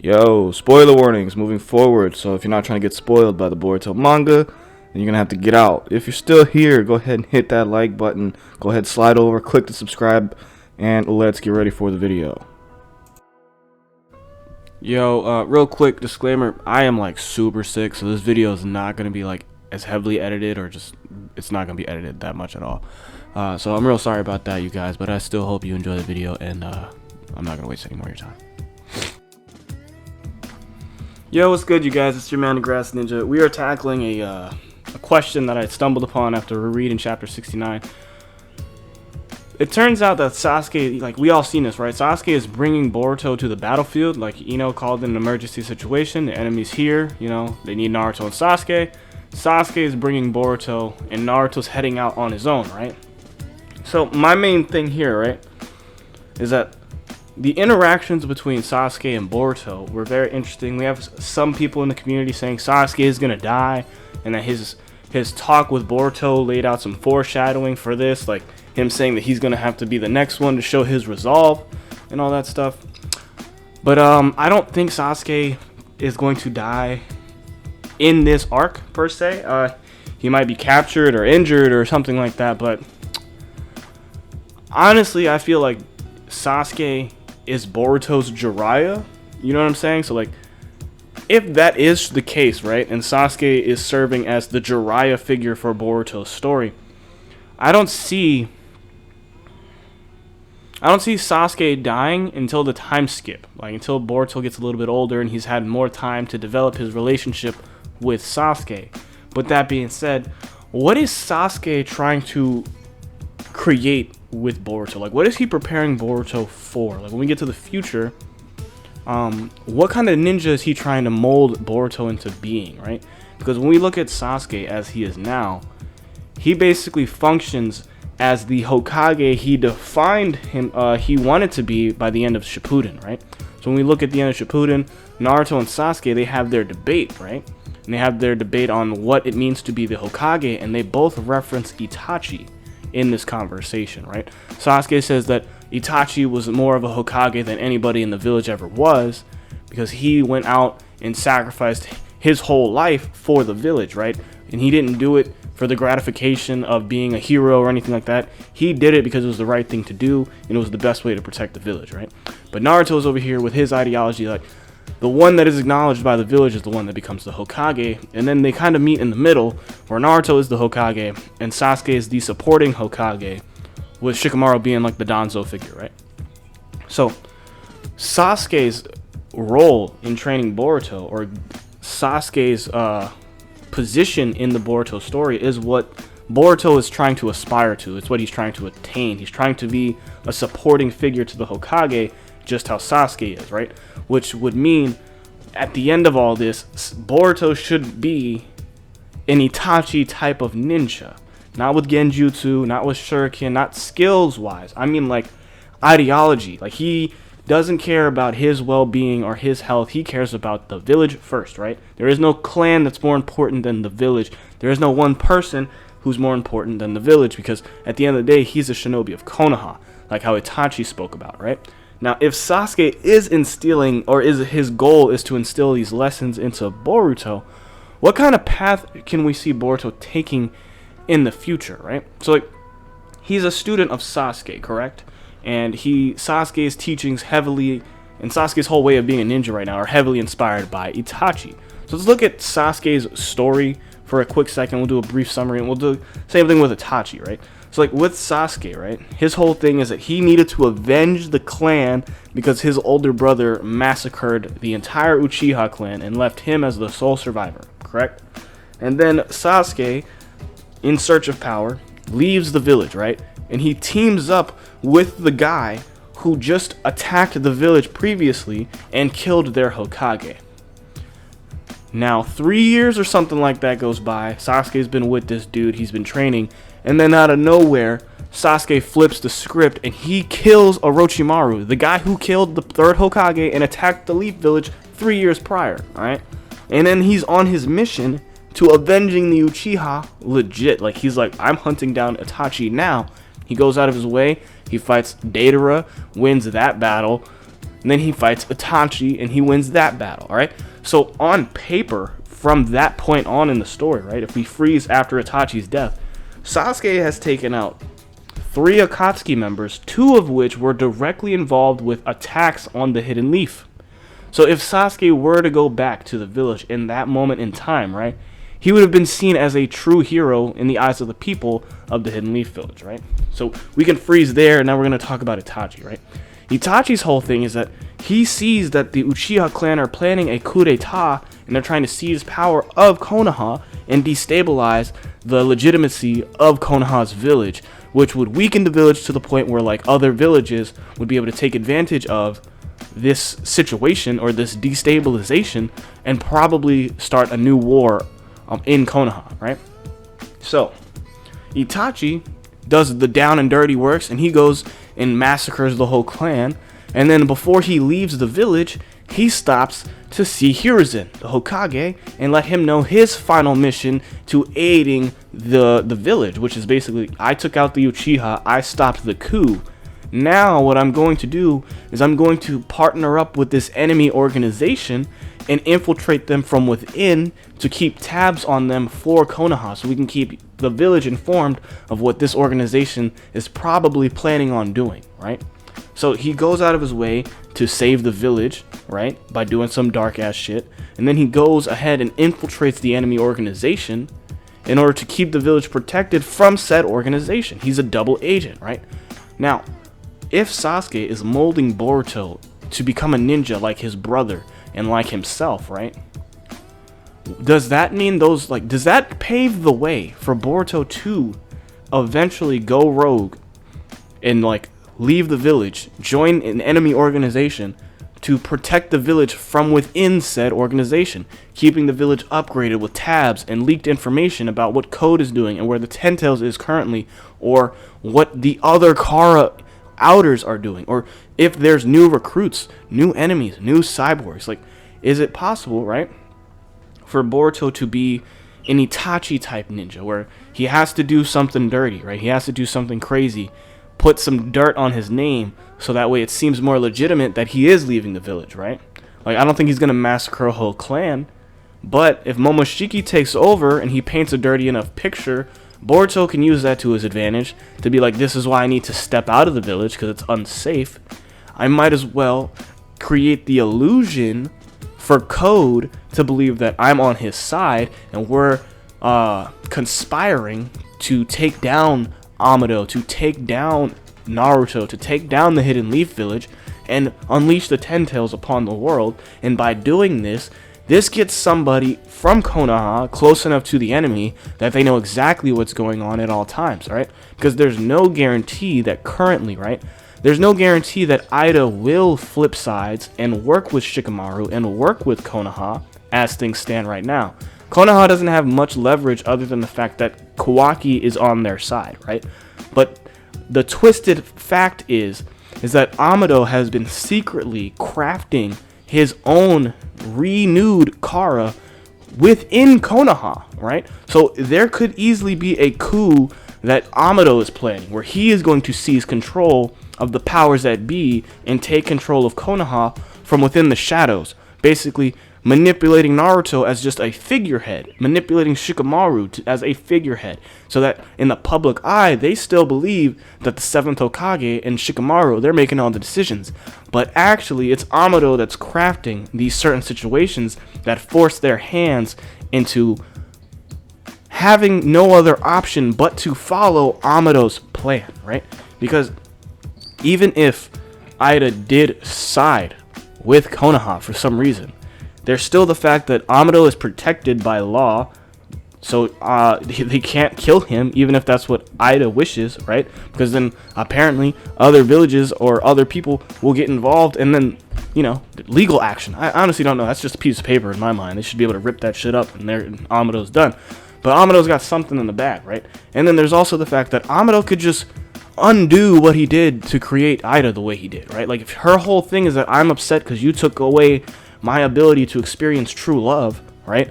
Yo, spoiler warnings moving forward. So if you're not trying to get spoiled by the Boruto manga, then you're gonna have to get out. If you're still here, go ahead and hit that like button. Go ahead, slide over, click the subscribe, and let's get ready for the video. Yo, real quick disclaimer: I am like super sick, so this video is not gonna be like as heavily edited, or just it's not gonna be edited that much at all. So I'm real sorry about that, you guys. But I still hope you enjoy the video, and I'm not gonna waste any more of your time. Yo, what's good, you guys? It's your man, the Grass Ninja. We are tackling a question that I stumbled upon after reading chapter 69. It turns out that Sasuke, like we all seen this, right? Sasuke is bringing Boruto to the battlefield, like Ino called in an emergency situation. The enemy's here, you know, they need Naruto and Sasuke. Sasuke is bringing Boruto, and Naruto's heading out on his own, right? So my main thing here, right, is that the interactions between Sasuke and Boruto were very interesting. We have some people in the community saying Sasuke is gonna die, and that his talk with Boruto laid out some foreshadowing for this, like him saying that he's gonna have to be the next one to show his resolve and all that stuff. But I don't think Sasuke is going to die in this arc per se. He might be captured or injured or something like that, but honestly, I feel like Sasuke is Boruto's Jiraiya, you know what I'm saying? So like, if that is the case, right, and Sasuke is serving as the Jiraiya figure for Boruto's story, I don't see Sasuke dying until the time skip, like until Boruto gets a little bit older and he's had more time to develop his relationship with Sasuke. But that being said, what is Sasuke trying to create with Boruto? Like, what is he preparing Boruto for? Like, when we get to the future, what kind of ninja is he trying to mold Boruto into being, right? Because when we look at Sasuke as he is now, he basically functions as the Hokage he defined him he wanted to be by the end of Shippuden, right? So when we look at the end of Shippuden, Naruto and Sasuke, they have their debate, right? And they have their debate on what it means to be the Hokage, and they both reference Itachi in this conversation, right? Sasuke says that Itachi was more of a Hokage than anybody in the village ever was, because he went out and sacrificed his whole life for the village, right? And he didn't do it for the gratification of being a hero or anything like that. He did it because it was the right thing to do, and it was the best way to protect the village, right? But Naruto's over here with his ideology, like the one that is acknowledged by the village is the one that becomes the Hokage, and then they kind of meet in the middle, where Naruto is the Hokage and Sasuke is the supporting Hokage, with Shikamaru being like the Danzo figure, right? So Sasuke's role in training Boruto, or Sasuke's position in the Boruto story, is what Boruto is trying to aspire to. It's what he's trying to attain. He's trying to be a supporting figure to the Hokage, just how Sasuke is, right? Which would mean, at the end of all this, Boruto should be an Itachi type of ninja. Not with Genjutsu, not with Shuriken, not skills-wise. I mean, like, ideology. Like, he doesn't care about his well-being or his health. He cares about the village first, right? There is no clan that's more important than the village. There is no one person who's more important than the village, because at the end of the day, he's a shinobi of Konoha, like how Itachi spoke about, right? Now, if Sasuke is instilling, or is his goal is to instill these lessons into Boruto, what kind of path can we see Boruto taking in the future, right? So, like, he's a student of Sasuke, correct? And Sasuke's teachings heavily, and Sasuke's whole way of being a ninja right now are heavily inspired by Itachi. So let's look at Sasuke's story for a quick second. We'll do a brief summary, and we'll do the same thing with Itachi, right? So, like, with Sasuke, right, his whole thing is that he needed to avenge the clan because his older brother massacred the entire Uchiha clan and left him as the sole survivor, correct? And then Sasuke, in search of power, leaves the village, right? And he teams up with the guy who just attacked the village previously and killed their Hokage. Now, 3 years or something like that goes by. Sasuke's been with this dude. He's been training. And then out of nowhere, Sasuke flips the script and he kills Orochimaru, the guy who killed the third Hokage and attacked the Leaf Village 3 years prior, alright? And then he's on his mission to avenging the Uchiha legit. Like, he's like, I'm hunting down Itachi now. He goes out of his way. He fights Deidara, wins that battle. and then he fights Itachi and he wins that battle, alright? So on paper, from that point on in the story, right, if we freeze after Itachi's death, Sasuke has taken out 3 Akatsuki members, 2 of which were directly involved with attacks on the Hidden Leaf. So if Sasuke were to go back to the village in that moment in time, right, he would have been seen as a true hero in the eyes of the people of the Hidden Leaf village, right? So we can freeze there, and now we're going to talk about Itachi, right? Itachi's whole thing is that he sees that the Uchiha clan are planning a coup d'etat, and they're trying to seize power of Konoha and destabilize the legitimacy of Konoha's village, which would weaken the village to the point where like other villages would be able to take advantage of this situation or this destabilization and probably start a new war in Konoha, right? So Itachi does the down and dirty works, and he goes and massacres the whole clan, and then before he leaves the village, he stops to see Hiruzen, the Hokage, and let him know his final mission to aiding the village, which is basically, I took out the Uchiha, I stopped the coup. Now what I'm going to do is I'm going to partner up with this enemy organization and infiltrate them from within to keep tabs on them for Konoha, so we can keep the village informed of what this organization is probably planning on doing, right? So he goes out of his way to save the village, right, by doing some dark ass shit, and then he goes ahead and infiltrates the enemy organization in order to keep the village protected from said organization. He's a double agent, right? Now, if Sasuke is molding Boruto to become a ninja like his brother and like himself, right, does that mean does that pave the way for Boruto to eventually go rogue and leave the village, join an enemy organization to protect the village from within said organization, keeping the village upgraded with tabs and leaked information about what Code is doing and where the Ten Tails is currently, or what the other Kara outers are doing, or if there's new recruits, new enemies, new cyborgs? Is it possible, right, for Boruto to be an Itachi type ninja where he has to do something dirty, right? He has to do something crazy, put some dirt on his name, so that way it seems more legitimate that he is leaving the village, right? I don't think he's gonna massacre a whole clan, but if Momoshiki takes over and he paints a dirty enough picture, Boruto can use that to his advantage to be like, this is why I need to step out of the village because it's unsafe. I might as well create the illusion for Code to believe that I'm on his side and we're conspiring to take down Amado, to take down Naruto, to take down the Hidden Leaf village and unleash the Ten Tails upon the world. And by doing this gets somebody from Konoha close enough to the enemy that they know exactly what's going on at all times, right? Because there's no guarantee that currently, right, there's no guarantee that Ida will flip sides and work with Shikamaru and work with Konoha as things stand right now. Konoha doesn't have much leverage other than the fact that Kawaki is on their side, right? But the twisted fact is that Amado has been secretly crafting his own renewed Kara within Konoha, right? So there could easily be a coup that Amado is planning, where he is going to seize control of the powers that be and take control of Konoha from within the shadows, basically manipulating Naruto as just a figurehead, manipulating Shikamaru as a figurehead, so that in the public eye, they still believe that the 7th Hokage and Shikamaru, they're making all the decisions. But actually, it's Amado that's crafting these certain situations that force their hands into having no other option but to follow Amado's plan, right? Because even if Ida did side with Konoha for some reason, there's still the fact that Amado is protected by law, so they can't kill him, even if that's what Ida wishes, right? Because then apparently other villages or other people will get involved, and then, legal action. I honestly don't know. That's just a piece of paper in my mind. They should be able to rip that shit up, and Amado's done. But Amado's got something in the bag, right? And then there's also the fact that Amado could just undo what he did to create Ida the way he did, right? If her whole thing is that I'm upset because you took away my ability to experience true love, right?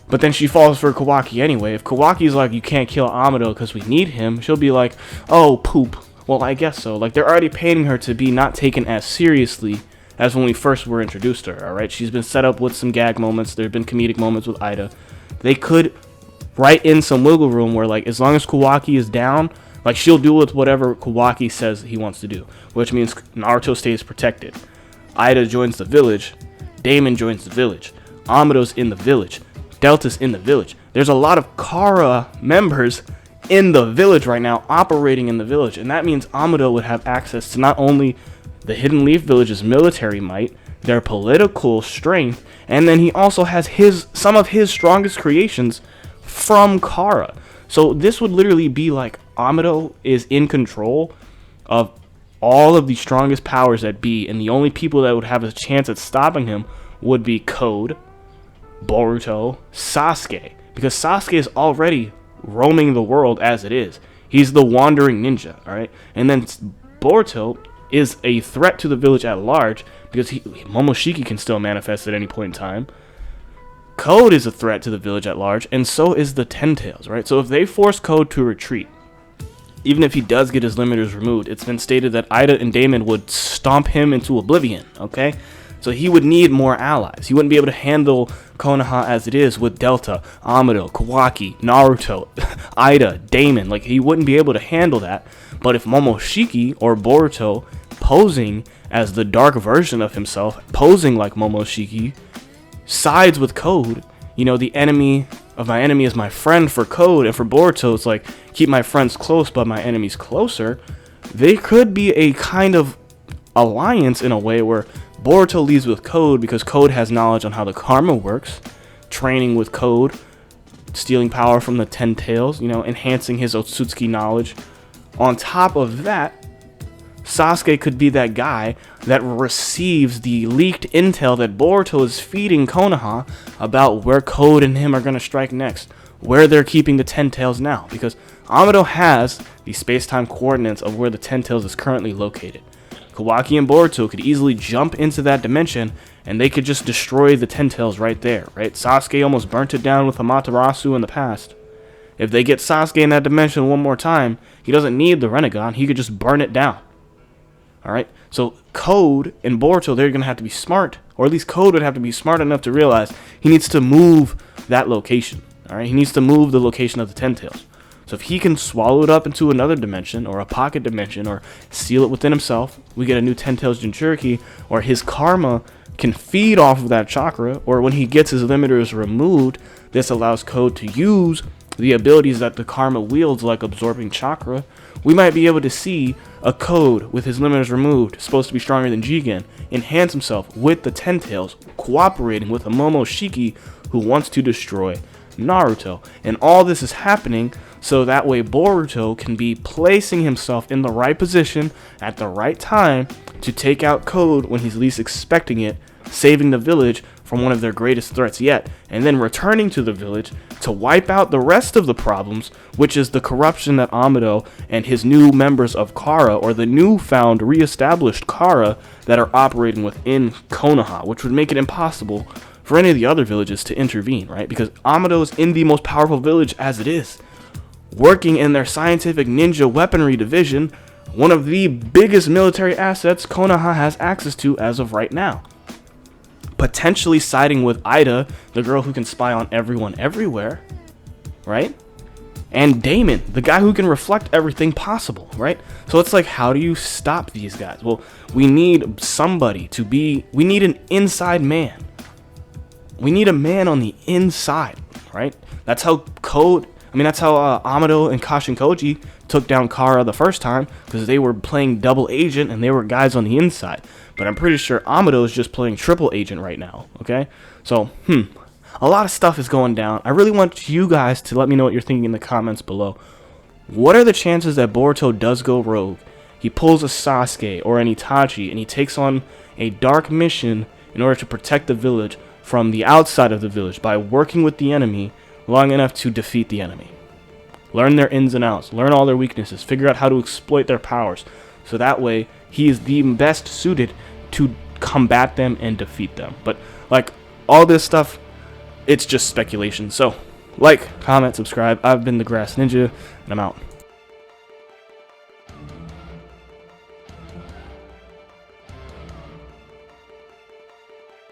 But then she falls for Kawaki anyway. If Kawaki's like, you can't kill Amado because we need him, she'll be like, oh, poop. Well, I guess so. They're already painting her to be not taken as seriously as when we first were introduced to her, alright? She's been set up with some gag moments. There have been comedic moments with Ida. They could write in some wiggle room where, like, as long as Kawaki is down, like, she'll do with whatever Kawaki says he wants to do, which means Naruto stays protected. Ida joins the village. Damon joins the village. Amado's in the village. Delta's in the village. There's a lot of Kara members in the village right now, operating in the village, and that means Amado would have access to not only the Hidden Leaf Village's military might, their political strength, and then he also has some of his strongest creations from Kara. So this would literally be like Amado is in control of all of the strongest powers that be, and the only people that would have a chance at stopping him would be Code, Boruto, Sasuke, because Sasuke is already roaming the world as it is. He's the wandering ninja, alright? And then Boruto is a threat to the village at large because Momoshiki can still manifest at any point in time. Code is a threat to the village at large, and so is the Ten Tails, right? So if they force Code to retreat, even if he does get his limiters removed, it's been stated that Ida and Damon would stomp him into oblivion, okay? So he would need more allies. He wouldn't be able to handle Konoha as it is with Delta, Amado, Kawaki, Naruto, Ida, Damon. Like, he wouldn't be able to handle that. But if Momoshiki or Boruto, posing as the dark version of himself, posing like Momoshiki, sides with Code, you know, the enemy of my enemy is my friend for Code, and for Boruto it's like, keep my friends close but my enemies closer. They could be a kind of alliance in a way where Boruto leads with Code because Code has knowledge on how the karma works, training with Code, stealing power from the Ten Tails, you know, enhancing his Otsutsuki knowledge. On top of that, Sasuke could be that guy that receives the leaked intel that Boruto is feeding Konoha about where Code and him are going to strike next, where they're keeping the Ten Tails now, because Amado has the space-time coordinates of where the Ten Tails is currently located. Kawaki and Boruto could easily jump into that dimension, and they could just destroy the Ten Tails right there, right? Sasuke almost burnt it down with Amaterasu in the past. If they get Sasuke in that dimension one more time, he doesn't need the Rinnegan, he could just burn it down. Alright? So Code and Boruto, they're going to have to be smart, or at least Code would have to be smart enough to realize he needs to move that location. Alright? He needs to move the location of the Ten Tails. So if he can swallow it up into another dimension, or a pocket dimension, or seal it within himself, we get a new Ten Tails Jinchuriki, or his karma can feed off of that chakra, or when he gets his limiters removed, this allows Code to use the abilities that the karma wields, like absorbing chakra. We might be able to see a Code with his limiters removed, supposed to be stronger than Jigen, enhance himself with the Ten Tails, cooperating with a Momoshiki who wants to destroy Naruto. And all this is happening so that way Boruto can be placing himself in the right position at the right time to take out Code when he's least expecting it, saving the village from one of their greatest threats yet, and then returning to the village to wipe out the rest of the problems, which is the corruption that Amado and his new members of Kara, or the newfound re-established Kara, that are operating within Konoha, which would make it impossible for any of the other villages to intervene, right? Because Amado is in the most powerful village as it is, working in their scientific ninja weaponry division, one of the biggest military assets Konoha has access to as of right now. Potentially siding with Ida, the girl who can spy on everyone everywhere, right? And Damon, the guy who can reflect everything possible, right? So it's like, how do you stop these guys? Well, we need somebody to be, we need an inside man. We need a man on the inside, right? That's how that's how Amado and Kashin Koji took down Kara the first time, because they were playing double agent and they were guys on the inside. But I'm pretty sure Amado is just playing triple agent right now, okay? So, a lot of stuff is going down. I really want you guys to let me know what you're thinking in the comments below. What are the chances that Boruto does go rogue? He pulls a Sasuke or an Itachi and he takes on a dark mission in order to protect the village from the outside of the village by working with the enemy long enough to defeat the enemy. Learn their ins and outs, learn all their weaknesses, figure out how to exploit their powers, so that way he is the best suited to combat them and defeat them. But like all this stuff, it's just speculation. So like, comment, subscribe. I've been the Grass Ninja, and I'm out.